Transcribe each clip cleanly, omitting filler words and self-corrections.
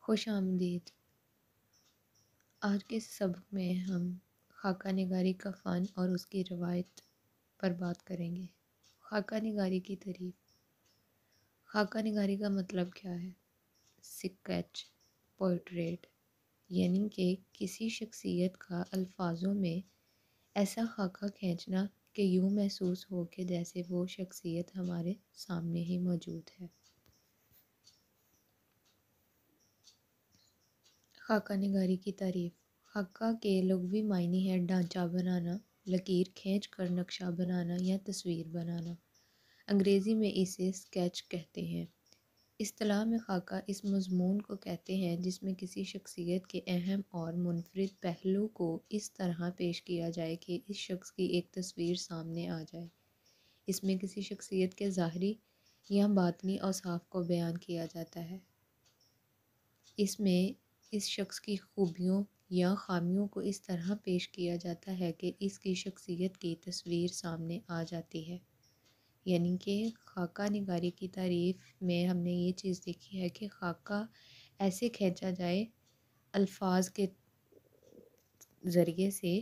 خوش آمدید۔ آج کے سبق میں ہم خاکہ نگاری کا فن اور اس کی روایت پر بات کریں گے۔ خاکہ نگاری کی تعریف۔ خاکہ نگاری کا مطلب کیا ہے؟ اسکیچ پورٹریٹ، یعنی کہ کسی شخصیت کا الفاظوں میں ایسا خاکہ کھینچنا کہ یوں محسوس ہو کہ جیسے وہ شخصیت ہمارے سامنے ہی موجود ہے۔ خاکہ نگاری کی تعریف۔ خاکہ کے لغوی معنی ہے ڈھانچہ بنانا، لکیر کھینچ کر نقشہ بنانا یا تصویر بنانا۔ انگریزی میں اسے اسکیچ کہتے ہیں۔ اصطلاح میں خاکہ اس مضمون کو کہتے ہیں جس میں کسی شخصیت کے اہم اور منفرد پہلو کو اس طرح پیش کیا جائے کہ اس شخص کی ایک تصویر سامنے آ جائے۔ اس میں کسی شخصیت کے ظاہری یا باطنی اوصاف کو بیان کیا جاتا ہے۔ اس میں اس شخص کی خوبیوں یا خامیوں کو اس طرح پیش کیا جاتا ہے کہ اس کی شخصیت کی تصویر سامنے آ جاتی ہے۔ یعنی کہ خاکہ نگاری کی تعریف میں ہم نے یہ چیز دیکھی ہے کہ خاکہ ایسے کھینچا جائے الفاظ کے ذریعے سے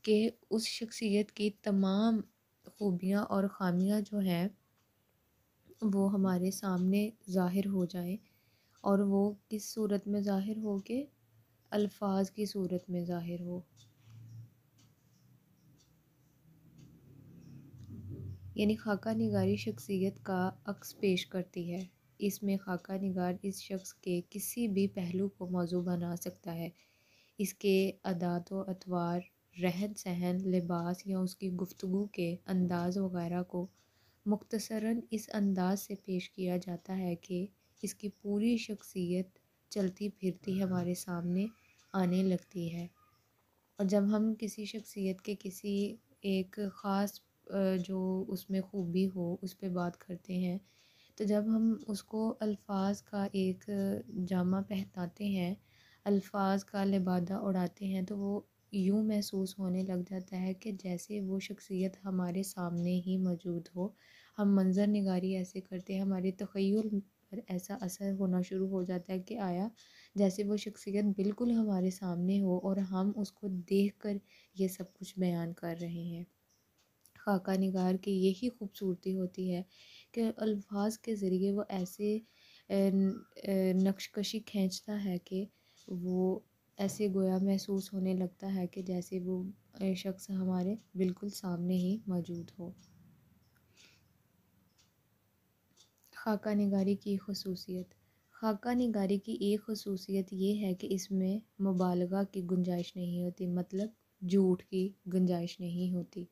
کہ اس شخصیت کی تمام خوبیاں اور خامیاں جو ہیں وہ ہمارے سامنے ظاہر ہو جائیں، اور وہ کس صورت میں ظاہر ہو کہ الفاظ کی صورت میں ظاہر ہو۔ یعنی خاکہ نگاری شخصیت کا عکس پیش کرتی ہے۔ اس میں خاکہ نگار اس شخص کے کسی بھی پہلو کو موضوع بنا سکتا ہے۔ اس کے عادات و اطوار، رہن سہن، لباس یا اس کی گفتگو کے انداز وغیرہ کو مختصراً اس انداز سے پیش کیا جاتا ہے کہ اس کی پوری شخصیت چلتی پھرتی ہمارے سامنے آنے لگتی ہے۔ اور جب ہم کسی شخصیت کے کسی ایک خاص جو اس میں خوبی ہو اس پہ بات کرتے ہیں، تو جب ہم اس کو الفاظ کا ایک جامہ پہناتے ہیں، الفاظ کا لبادہ اڑاتے ہیں، تو وہ یوں محسوس ہونے لگ جاتا ہے کہ جیسے وہ شخصیت ہمارے سامنے ہی موجود ہو۔ ہم منظر نگاری ایسے کرتے ہیں، ہمارے تخیل پر ایسا اثر ہونا شروع ہو جاتا ہے کہ آیا جیسے وہ شخصیت بالکل ہمارے سامنے ہو اور ہم اس کو دیکھ کر یہ سب کچھ بیان کر رہے ہیں۔ خاکہ نگار کی یہی خوبصورتی ہوتی ہے کہ الفاظ کے ذریعے وہ ایسے نقش کشی کھینچتا ہے کہ وہ ایسے گویا محسوس ہونے لگتا ہے کہ جیسے وہ شخص ہمارے بالکل سامنے ہی موجود ہو۔ خاکہ نگاری کی خصوصیت۔ خاکہ نگاری کی ایک خصوصیت یہ ہے کہ اس میں مبالغہ کی گنجائش نہیں ہوتی، مطلب جھوٹ کی گنجائش نہیں ہوتی،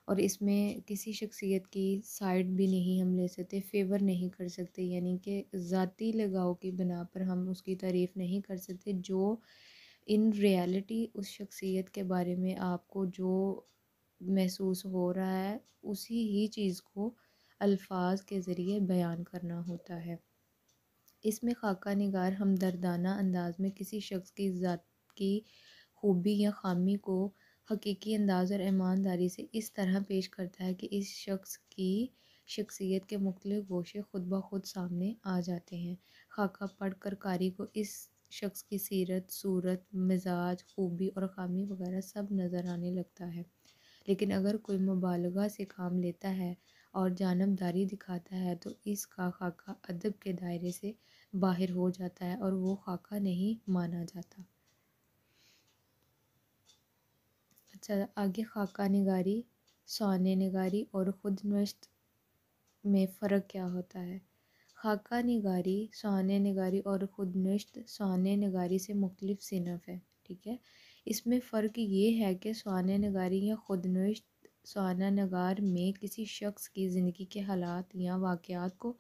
اور اس میں کسی شخصیت کی سائڈ بھی نہیں ہم لے سکتے، فیور نہیں کر سکتے، یعنی کہ ذاتی لگاؤ کی بنا پر ہم اس کی تعریف نہیں کر سکتے۔ جو ان ریالٹی اس شخصیت کے بارے میں آپ کو جو محسوس ہو رہا ہے اسی ہی چیز کو الفاظ کے ذریعے بیان کرنا ہوتا ہے۔ اس میں خاکہ نگار ہمدردانہ انداز میں کسی شخص کی ذات کی خوبی یا خامی کو حقیقی انداز اور ایمانداری سے اس طرح پیش کرتا ہے کہ اس شخص کی شخصیت کے مختلف گوشے خود بخود سامنے آ جاتے ہیں۔ خاکہ پڑھ کر قاری کو اس شخص کی سیرت، صورت، مزاج، خوبی اور خامی وغیرہ سب نظر آنے لگتا ہے۔ لیکن اگر کوئی مبالغہ سے کام لیتا ہے اور جانبداری دکھاتا ہے تو اس کا خاکہ ادب کے دائرے سے باہر ہو جاتا ہے اور وہ خاکہ نہیں مانا جاتا۔ اچھا، آگے خاکہ نگاری، سوانح نگاری اور خود نوشت میں فرق کیا ہوتا ہے؟ خاکہ نگاری، سوانح نگاری اور خود نوشت سوانح نگاری سے مختلف صنف ہے، ٹھیک ہے۔ اس میں فرق یہ ہے کہ سوانح نگاری یا خود نوشت سوانح نگار میں کسی شخص کی زندگی کے حالات یا واقعات کو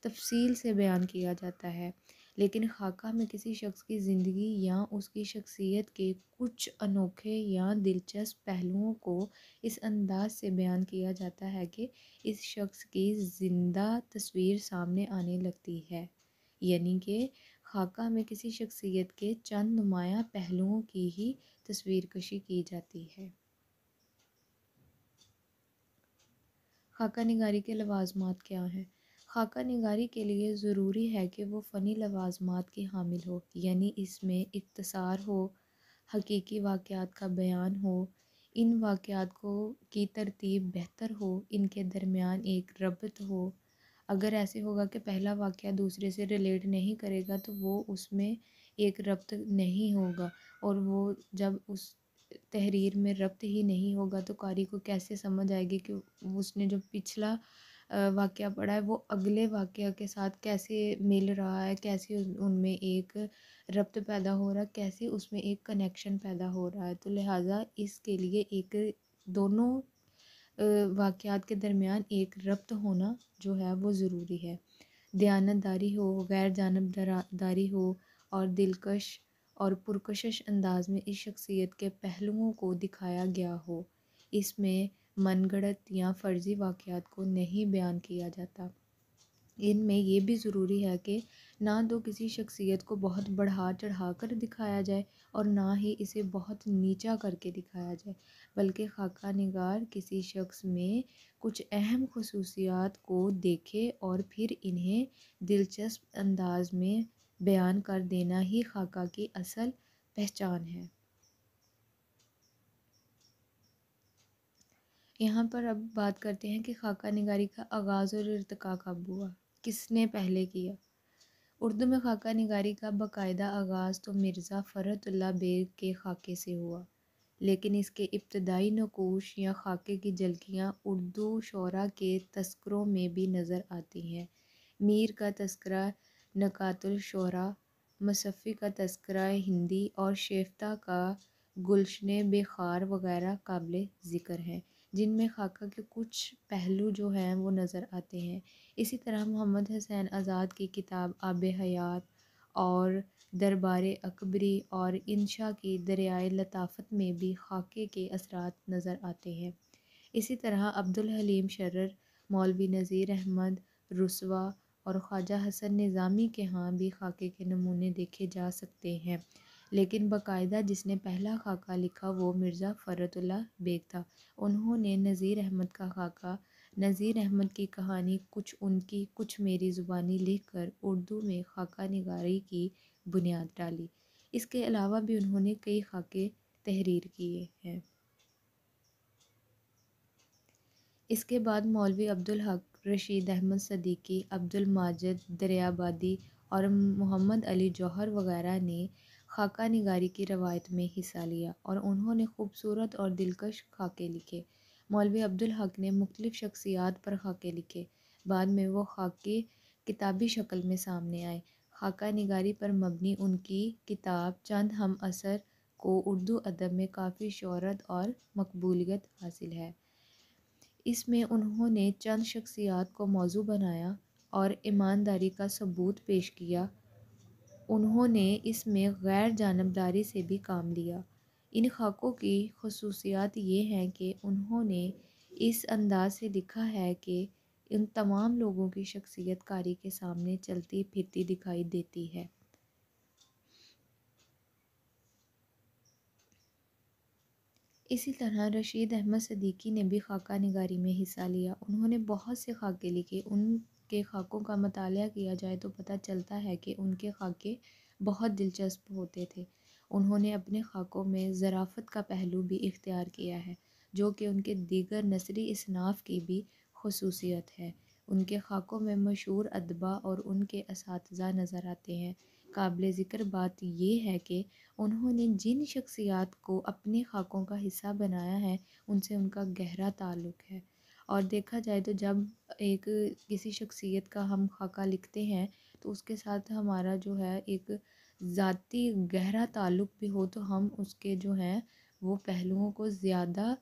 تفصیل سے بیان کیا جاتا ہے، لیکن خاکہ میں کسی شخص کی زندگی یا اس کی شخصیت کے کچھ انوکھے یا دلچسپ پہلوؤں کو اس انداز سے بیان کیا جاتا ہے کہ اس شخص کی زندہ تصویر سامنے آنے لگتی ہے۔ یعنی کہ خاکہ میں کسی شخصیت کے چند نمایاں پہلوؤں کی ہی تصویر کشی کی جاتی ہے۔ خاکہ نگاری کے لوازمات کیا ہیں؟ خاکہ نگاری کے لیے ضروری ہے کہ وہ فنی لوازمات کی حامل ہو، یعنی اس میں اختصار ہو، حقیقی واقعات کا بیان ہو، ان واقعات کی ترتیب بہتر ہو، ان کے درمیان ایک ربط ہو۔ اگر ایسے ہوگا کہ پہلا واقعہ دوسرے سے ریلیٹ نہیں کرے گا تو وہ اس میں ایک ربط نہیں ہوگا، اور وہ جب اس تحریر میں ربط ہی نہیں ہوگا تو قاری کو کیسے سمجھ آئے گی کہ اس نے جو پچھلا واقعہ پڑھا ہے وہ اگلے واقعہ کے ساتھ کیسے مل رہا ہے، کیسے ان میں ایک ربط پیدا ہو رہا ہے، کیسے اس میں ایک کنیکشن پیدا ہو رہا ہے۔ تو لہٰذا اس کے لیے ایک دونوں واقعات کے درمیان ایک ربط ہونا جو ہے وہ ضروری ہے۔ دیانت داری ہو، غیر جانب داری ہو، اور دلکش اور پرکشش انداز میں اس شخصیت کے پہلوؤں کو دکھایا گیا ہو۔ اس میں من گھڑت یا فرضی واقعات کو نہیں بیان کیا جاتا۔ ان میں یہ بھی ضروری ہے کہ نہ تو کسی شخصیت کو بہت بڑھا چڑھا کر دکھایا جائے اور نہ ہی اسے بہت نیچا کر کے دکھایا جائے، بلکہ خاکہ نگار کسی شخص میں کچھ اہم خصوصیات کو دیکھے اور پھر انہیں دلچسپ انداز میں بیان کر دینا ہی خاکہ کی اصل پہچان ہے۔ یہاں پر اب بات کرتے ہیں کہ خاکہ نگاری کا آغاز اور ارتقاء کب ہوا، کس نے پہلے کیا۔ اردو میں خاکہ نگاری کا باقاعدہ آغاز تو مرزا فرحت اللہ بیگ کے خاکے سے ہوا، لیکن اس کے ابتدائی نقوش یا خاکے کی جھلکیاں اردو شعراء کے تذکروں میں بھی نظر آتی ہیں۔ میر کا تذکرہ نکات الشعراء، مصفی کا تذکرہ ہندی اور شیفتہ کا گلشنِ بے خار وغیرہ قابل ذکر ہیں، جن میں خاکہ کے کچھ پہلو جو ہیں وہ نظر آتے ہیں۔ اسی طرح محمد حسین آزاد کی کتاب آب حیات اور دربار اکبری اور انشا کی دریائے لطافت میں بھی خاکے کے اثرات نظر آتے ہیں۔ اسی طرح عبدالحلیم شرر، مولوی نذیر احمد رسوا اور خواجہ حسن نظامی کے ہاں بھی خاکے کے نمونے دیکھے جا سکتے ہیں، لیکن باقاعدہ جس نے پہلا خاکہ لکھا وہ مرزا فرحت اللہ بیگ تھا۔ انہوں نے نذیر احمد کا خاکہ نذیر احمد کی کہانی کچھ ان کی کچھ میری زبانی لکھ کر اردو میں خاکہ نگاری کی بنیاد ڈالی۔ اس کے علاوہ بھی انہوں نے کئی خاکے تحریر کیے ہیں۔ اس کے بعد مولوی عبدالحق، رشید احمد صدیقی، عبدالماجد دریابادی اور محمد علی جوہر وغیرہ نے خاکہ نگاری کی روایت میں حصہ لیا اور انہوں نے خوبصورت اور دلکش خاکے لکھے۔ مولوی عبدالحق نے مختلف شخصیات پر خاکے لکھے، بعد میں وہ خاکے کتابی شکل میں سامنے آئے۔ خاکہ نگاری پر مبنی ان کی کتاب چند ہم عصر کو اردو ادب میں کافی شہرت اور مقبولیت حاصل ہے۔ اس میں انہوں نے چند شخصیات کو موضوع بنایا اور ایمانداری کا ثبوت پیش کیا۔ انہوں نے اس میں غیر جانبداری سے بھی کام لیا۔ ان خاکوں کی خصوصیات یہ ہیں کہ انہوں نے اس انداز سے لکھا ہے کہ ان تمام لوگوں کی شخصیت قاری کے سامنے چلتی پھرتی دکھائی دیتی ہے۔ اسی طرح رشید احمد صدیقی نے بھی خاکہ نگاری میں حصہ لیا۔ انہوں نے بہت سے خاکے لکھے۔ ان کے خاکوں کا مطالعہ کیا جائے تو پتہ چلتا ہے کہ ان کے خاکے بہت دلچسپ ہوتے تھے۔ انہوں نے اپنے خاکوں میں ظرافت کا پہلو بھی اختیار کیا ہے، جو کہ ان کے دیگر نثری اصناف کی بھی خصوصیت ہے۔ ان کے خاکوں میں مشہور ادبا اور ان کے اساتذہ نظر آتے ہیں۔ قابل ذکر بات یہ ہے کہ انہوں نے جن شخصیات کو اپنے خاکوں کا حصہ بنایا ہے ان سے ان کا گہرا تعلق ہے، اور دیکھا جائے تو جب ایک کسی شخصیت کا ہم خاکہ لکھتے ہیں تو اس کے ساتھ ہمارا جو ہے ایک ذاتی گہرا تعلق بھی ہو تو ہم اس کے جو ہیں وہ پہلوؤں کو زیادہ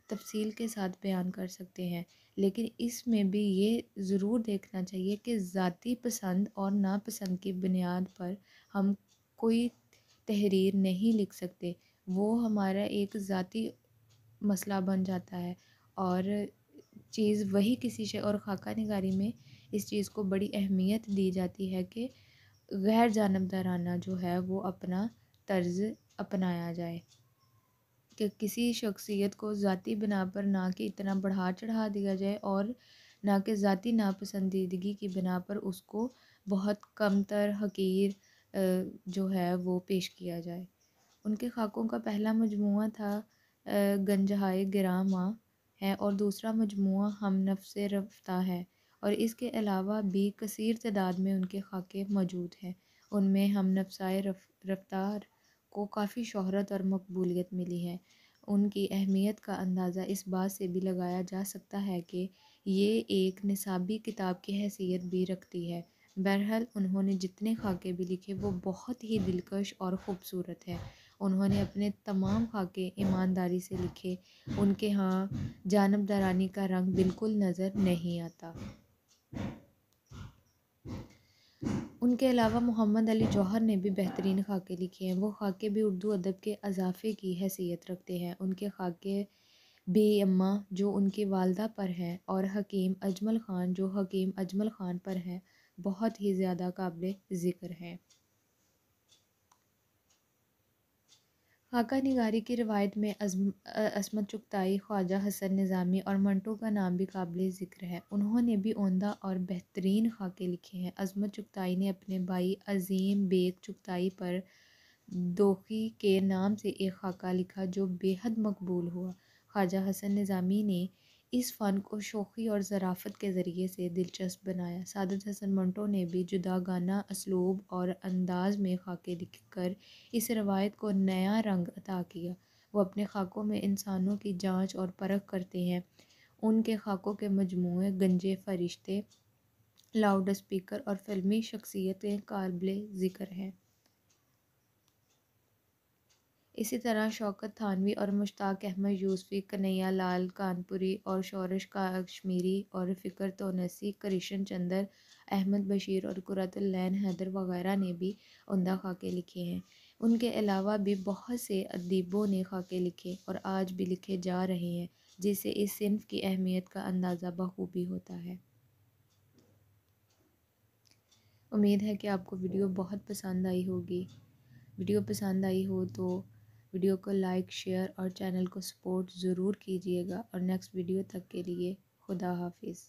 تفصیل کے ساتھ بیان کر سکتے ہیں۔ لیکن اس میں بھی یہ ضرور دیکھنا چاہیے کہ ذاتی پسند اور ناپسند کی بنیاد پر ہم کوئی تحریر نہیں لکھ سکتے، وہ ہمارا ایک ذاتی مسئلہ بن جاتا ہے، اور چیز وہی اور خاکہ نگاری میں اس چیز کو بڑی اہمیت دی جاتی ہے کہ غیر جانبدارانہ جو ہے وہ اپنا طرز اپنایا جائے، کہ کسی شخصیت کو ذاتی بنا پر نہ کہ اتنا بڑھا چڑھا دیا جائے اور نہ کہ ذاتی ناپسندیدگی کی بنا پر اس کو بہت کم تر حقیر جو ہے وہ پیش کیا جائے۔ ان کے خاکوں کا پہلا مجموعہ تھا گنجہائے گراں ماں ہے، اور دوسرا مجموعہ ہم نفس رفتہ ہے، اور اس کے علاوہ بھی کثیر تعداد میں ان کے خاکے موجود ہیں۔ ان میں ہم نفسائے رفتار کو کافی شہرت اور مقبولیت ملی ہے۔ ان کی اہمیت کا اندازہ اس بات سے بھی لگایا جا سکتا ہے کہ یہ ایک نصابی کتاب کی حیثیت بھی رکھتی ہے۔ بہرحال انہوں نے جتنے خاکے بھی لکھے وہ بہت ہی دلکش اور خوبصورت ہیں۔ انہوں نے اپنے تمام خاکے ایمانداری سے لکھے، ان کے ہاں جانبدارانی کا رنگ بالکل نظر نہیں آتا۔ ان کے علاوہ محمد علی جوہر نے بھی بہترین خاکے لکھے ہیں۔ وہ خاکے بھی اردو ادب کے اضافے کی حیثیت رکھتے ہیں۔ ان کے خاکے بے اماں جو ان کی والدہ پر ہیں، اور حکیم اجمل خان جو حکیم اجمل خان پر ہیں، بہت ہی زیادہ قابل ذکر ہیں۔ خاکہ نگاری کی روایت میں عصمت چغتائی، خواجہ حسن نظامی اور منٹو کا نام بھی قابل ذکر ہے۔ انہوں نے بھی عمدہ اور بہترین خاکے لکھے ہیں۔ عصمت چغتائی نے اپنے بھائی عظیم بیگ چغتائی پر دوخی کے نام سے ایک خاکہ لکھا جو بے حد مقبول ہوا۔ خواجہ حسن نظامی نے اس فن کو شوخی اور ظرافت کے ذریعے سے دلچسپ بنایا۔ سعادت حسن منٹو نے بھی جداگانہ اسلوب اور انداز میں خاکے لکھ کر اس روایت کو نیا رنگ عطا کیا۔ وہ اپنے خاکوں میں انسانوں کی جانچ اور پرکھ کرتے ہیں۔ ان کے خاکوں کے مجموعے گنجے فرشتے، لاؤڈ اسپیکر اور فلمی شخصیتیں قابل ذکر ہیں۔ اسی طرح شوکت تھانوی اور مشتاق احمد یوسفی، کنہیا لال کانپوری اور شورش کشمیری اور فکر تونسی، کرشن چندر، احمد بشیر اور قرۃ العین حیدر وغیرہ نے بھی عمدہ خاکے لکھے ہیں۔ ان کے علاوہ بھی بہت سے ادیبوں نے خاکے لکھے اور آج بھی لکھے جا رہے ہیں، جس سے اس صنف کی اہمیت کا اندازہ بخوبی ہوتا ہے۔ امید ہے کہ آپ کو ویڈیو بہت پسند آئی ہوگی۔ ویڈیو پسند آئی ہو تو ویڈیو کو لائک، شیئر اور چینل کو سپورٹ ضرور کیجیے گا، اور نیکسٹ ویڈیو تک کے لیے خدا حافظ۔